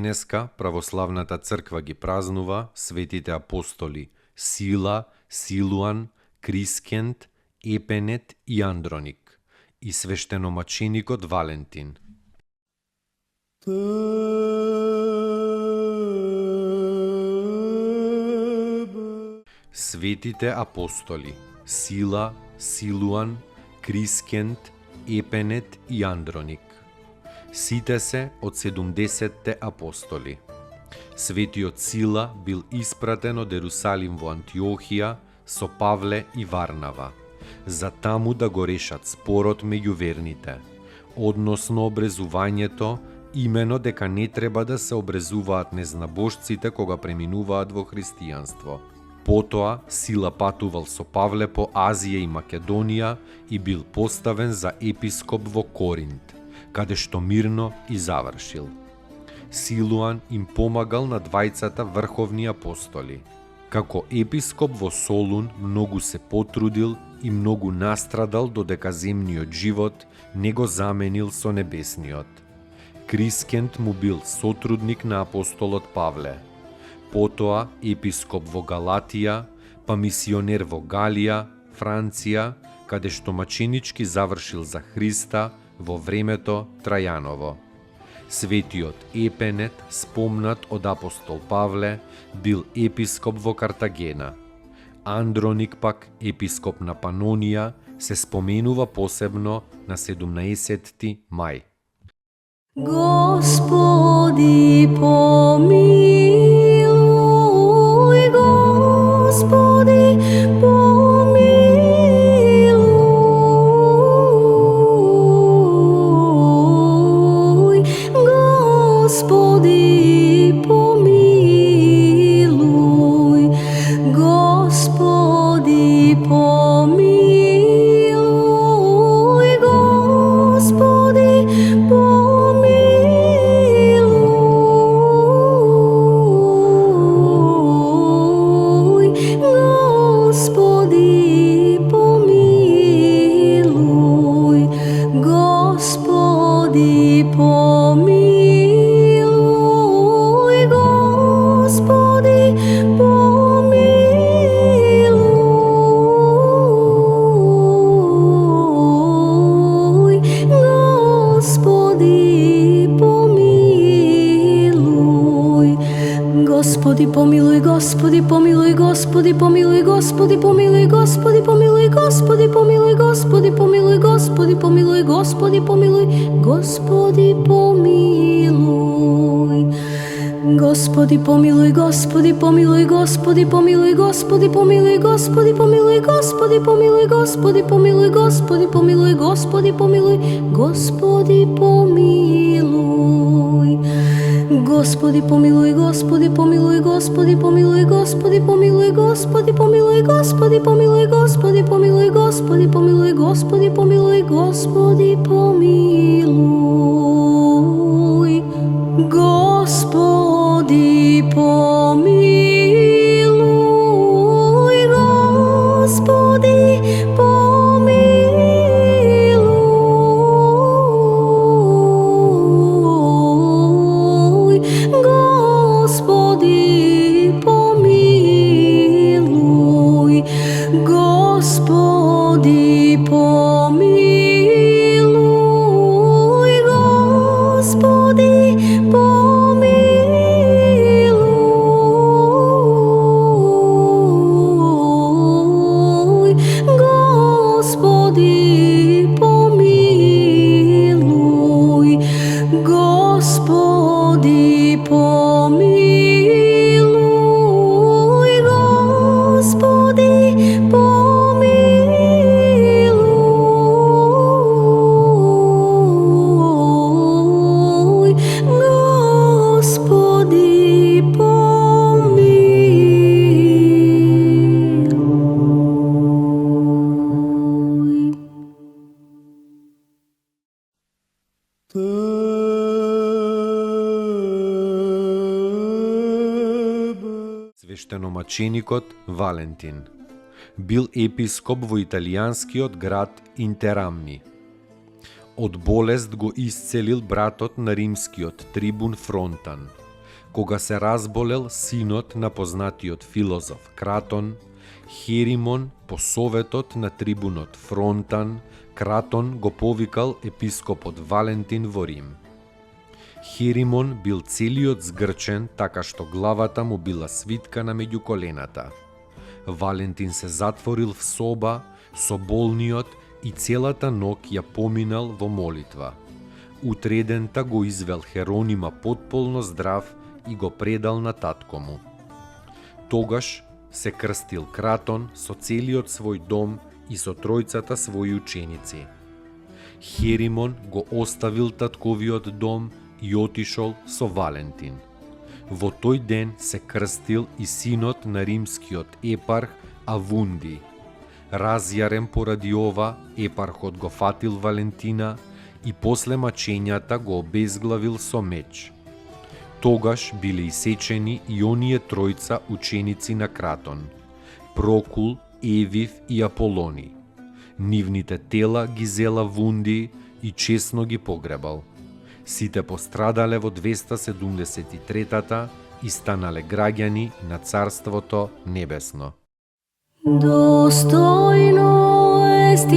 Денеска православната црква ги празнува светите апостоли Сила, Силуан, Крискент, Епенет и Андроник и свештеномаченикот Валентин. Светите апостоли Сила, Силуан, Крискент, Епенет и Андроник. Сите се од 70-те апостоли. Светиот Сила бил испратен од Ерусалим во Антиохија со Павле и Варнава, за таму да го решат спорот меѓу верните, односно обрезувањето, имено дека не треба да се обрезуваат незнабожците кога преминуваат во христијанство. Потоа Сила патувал со Павле по Азија и Македонија и бил поставен за епископ во Коринт, каде што мирно и завршил. Силуан им помагал на двајцата врховни апостоли. Како епископ во Солун многу се потрудил и многу настрадал додека земниот живот не го заменил со небесниот. Крискент му бил сотрудник на апостолот Павле. Потоа епископ во Галатија, па мисионер во Галија, Франција, каде што маченички завршил за Христа во времето Трајаново. Светиот Епенет, спомнат од апостол Павле, бил епископ во Картагена. Андроник пак, епископ на Панонија, се споменува посебно на 17 мај. Господи, помилуј, Господи, помилуј, Господи, помилуј, Господи, помилуј, Господи, Господи, помилуј, Господи, помилуј, Господи, помилуј, Господи, помилуј, Господи, помилуј, Господи, помилуј, Господи, помилуј, Господи, помилуј, Господи, помилуј, Господи, помилуј. Господи, помилуј, Господи, помилуј, Господи, помилуј, Господи, помилуј, Господи, помилуј, Господи, помилуј, Господи, помилуј, Господи, помилуј, Господи, помилуј, Господи, помилуј. Господи, помилуј, Господи, помилуј, Господи, помилуј, Господи, помилуј, Господи, помилуј, Господи, помилуј, Господи, помилуј, Господи, помилуј, Господи, помилуј, Господи, помилуј. Господи, помилуј, Господи, свештеномаченикот Валентин. Бил епископ во италијанскиот град Интерамни. Од болест го исцелил братот на римскиот трибун Фронтан. Кога се разболел синот на познатиот филозоф Кратон, Херимон по советот на трибунот Фронтан, Кратон го повикал епископот Валентин во Рим. Херимон бил целиот згрчен, така што главата му била свиткана меѓу колената. Валентин се затворил в соба со болниот и целата ног ја поминал во молитва. Утредента го извел Херонима потполно здрав и го предал на татко му. Тогаш се крстил Кратон со целиот свој дом и со тројцата своји ученици. Херимон го оставил татковиот дом и отишол со Валентин. Во тој ден се крстил и синот на римскиот епарх Авунди. Разјарен поради ова, епархот го фатил Валентина и после мачењата го обезглавил со меч. Тогаш биле исечени и оние тројца ученици на Кратон: Прокул, Евив и Аполони. Нивните тела ги зела Вунди и честно ги погребал. Сите пострадале во 273-та и станале граѓани на Царството Небесно. Достойно est